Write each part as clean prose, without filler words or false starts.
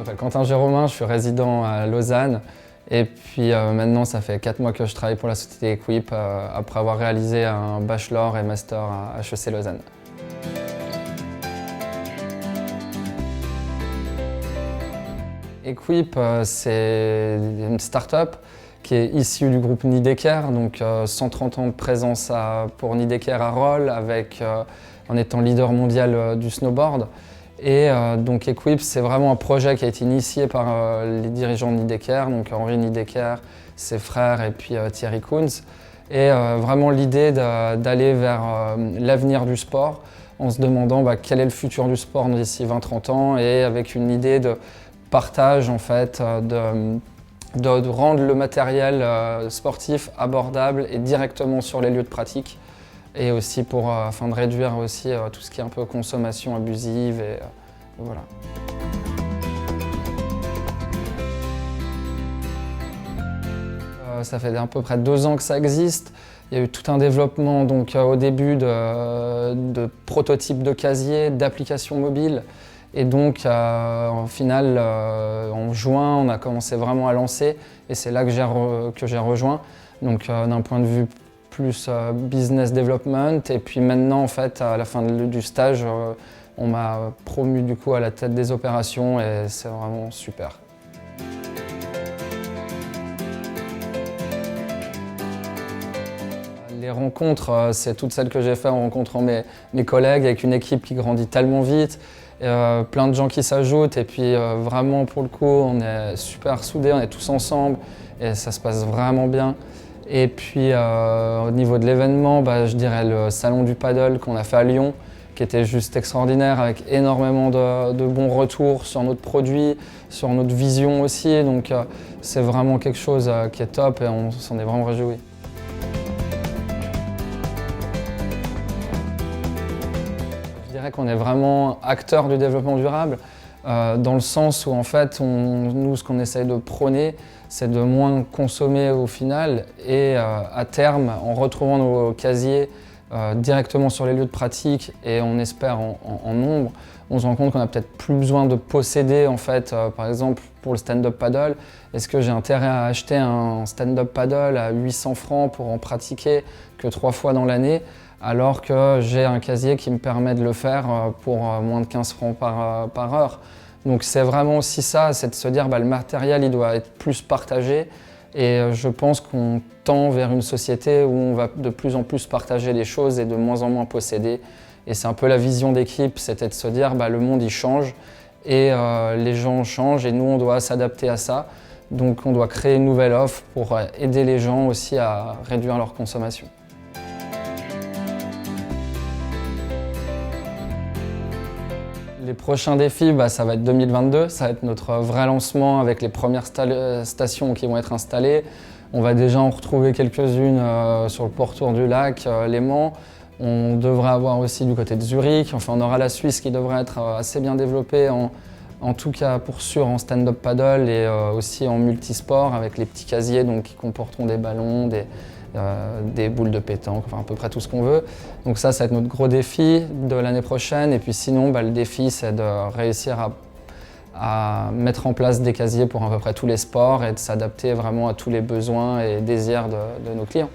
m'appelle Quentin Géromin, je suis résident à Lausanne et puis maintenant ça fait 4 mois que je travaille pour la société Equip après avoir réalisé un bachelor et master à HEC Lausanne. Equip, c'est une start-up qui est issue du groupe Nideker, donc 130 ans de présence pour Nideker à Rolle, en étant leader mondial du snowboard. Et donc Equip, c'est vraiment un projet qui a été initié par les dirigeants de Nideker, donc Henri Nideker, ses frères et puis Thierry Koons. Et vraiment l'idée d'aller vers l'avenir du sport en se demandant quel est le futur du sport d'ici 20-30 ans et avec une idée de partage en fait, de rendre le matériel sportif abordable et directement sur les lieux de pratique. Et aussi afin de réduire aussi tout ce qui est un peu consommation abusive et voilà. Ça fait à peu près 2 ans que ça existe. Il y a eu tout un développement donc, au début de prototypes de casiers, d'applications mobiles. Et donc, en final, en juin, on a commencé vraiment à lancer et c'est là que j'ai rejoint. Donc, d'un point de vue plus business development. Et puis maintenant, en fait, à la fin du stage, on m'a promu du coup à la tête des opérations et c'est vraiment super. Les rencontres, c'est toutes celles que j'ai faites en rencontrant mes collègues avec une équipe qui grandit tellement vite. Plein de gens qui s'ajoutent et puis vraiment pour le coup on est super soudés, on est tous ensemble et ça se passe vraiment bien. Et puis au niveau de l'événement, je dirais le salon du paddle qu'on a fait à Lyon qui était juste extraordinaire avec énormément de bons retours sur notre produit, sur notre vision aussi, donc c'est vraiment quelque chose qui est top et on s'en est vraiment réjouis. Je dirais qu'on est vraiment acteur du développement durable dans le sens où en fait, nous ce qu'on essaye de prôner, c'est de moins consommer au final et à terme, en retrouvant nos casiers directement sur les lieux de pratique et on espère en nombre, on se rend compte qu'on n'a peut-être plus besoin de posséder en fait, par exemple pour le stand-up paddle, est-ce que j'ai intérêt à acheter un stand-up paddle à 800 francs pour en pratiquer que 3 fois dans l'année alors que j'ai un casier qui me permet de le faire pour moins de 15 francs par heure. Donc c'est vraiment aussi ça, c'est de se dire le matériel il doit être plus partagé et je pense qu'on tend vers une société où on va de plus en plus partager les choses et de moins en moins posséder. Et c'est un peu la vision d'équipe, c'était de se dire le monde il change et les gens changent et nous on doit s'adapter à ça. Donc on doit créer une nouvelle offre pour aider les gens aussi à réduire leur consommation. Les prochains défis, ça va être 2022, ça va être notre vrai lancement avec les premières stations qui vont être installées. On va déjà en retrouver quelques-unes sur le pourtour du lac, Léman. On devrait avoir aussi du côté de Zurich, enfin on aura la Suisse qui devrait être assez bien développée, en tout cas pour sûr en stand-up paddle et aussi en multisport avec les petits casiers donc, qui comporteront des ballons, des boules de pétanque, enfin à peu près tout ce qu'on veut. Donc ça va être notre gros défi de l'année prochaine. Et puis sinon, le défi, c'est de réussir à mettre en place des casiers pour à peu près tous les sports et de s'adapter vraiment à tous les besoins et désirs de nos clients.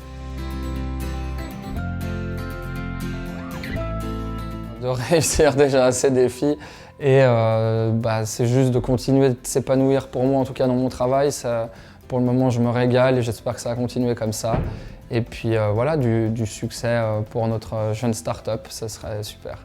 De réussir déjà à ces défis et c'est juste de continuer de s'épanouir pour moi, en tout cas dans mon travail. Pour le moment, je me régale et j'espère que ça va continuer comme ça. Et puis voilà, du succès pour notre jeune start-up, ça serait super.